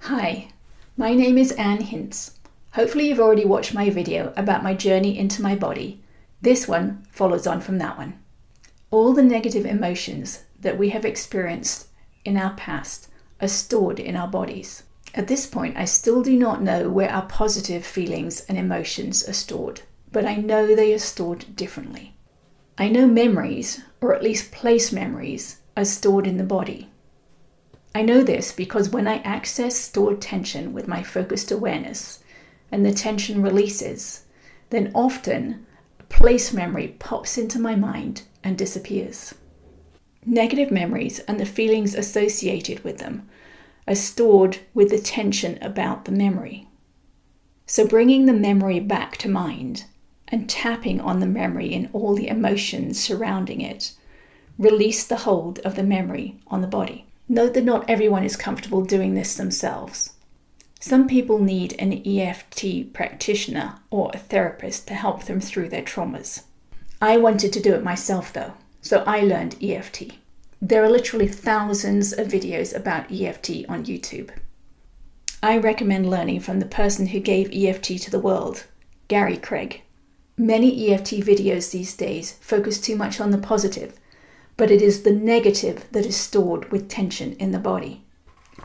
Hi, my name is Anne Hintz. Hopefully you've already watched my video about my journey into my body. This one follows on from that one. All the negative emotions that we have experienced in our past are stored in our bodies. At this point, I still do not know where our positive feelings and emotions are stored, but I know they are stored differently. I know memories, or at least place memories, are stored in the body. I know this because when I access stored tension with my focused awareness and the tension releases, then often a place memory pops into my mind and disappears. Negative memories and the feelings associated with them are stored with the tension about the memory. So bringing the memory back to mind and tapping on the memory in all the emotions surrounding it release the hold of the memory on the body. Note that not everyone is comfortable doing this themselves. Some people need an EFT practitioner or a therapist to help them through their traumas. I wanted to do it myself though, so I learned EFT. There are literally thousands of videos about EFT on YouTube. I recommend learning from the person who gave EFT to the world, Gary Craig. Many EFT videos these days focus too much on the positive, but it is the negative that is stored with tension in the body.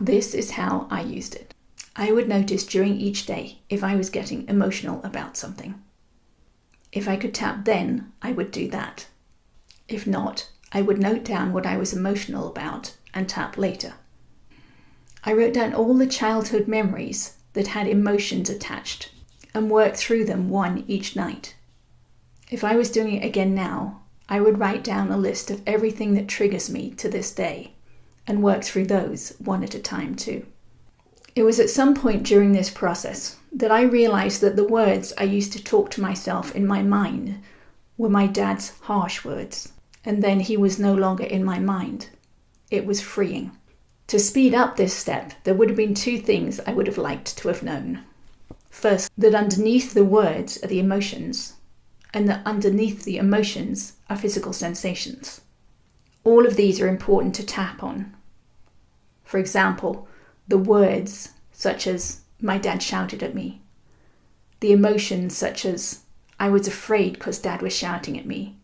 This is how I used it. I would notice during each day if I was getting emotional about something. If I could tap then, I would do that. If not, I would note down what I was emotional about and tap later. I wrote down all the childhood memories that had emotions attached and worked through them one each night. If I was doing it again now, I would write down a list of everything that triggers me to this day and work through those one at a time too. It was at some point during this process that I realized that the words I used to talk to myself in my mind were my dad's harsh words, and then he was no longer in my mind. It was freeing. To speed up this step, there would have been two things I would have liked to have known. First, that underneath the words are the emotions, and that underneath the emotions are physical sensations. All of these are important to tap on. For example, the words such as, my dad shouted at me. The emotions such as, I was afraid because dad was shouting at me.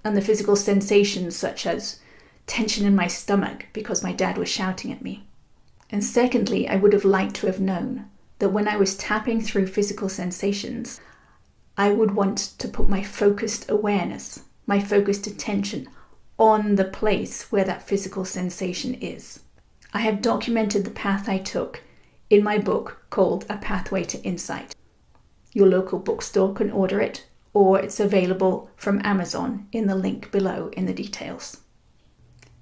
And the physical sensations such as, tension in my stomach because my dad was shouting at me. And secondly, I would have liked to have known that when I was tapping through physical sensations, I would want to put my focused awareness, my focused attention on the place where that physical sensation is. I have documented the path I took in my book called A Pathway to Insight. Your local bookstore can order it, or it's available from Amazon in the link below in the details.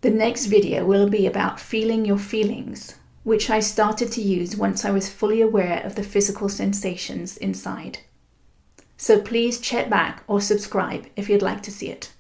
The next video will be about feeling your feelings, which I started to use once I was fully aware of the physical sensations inside. So please check back or subscribe if you'd like to see it.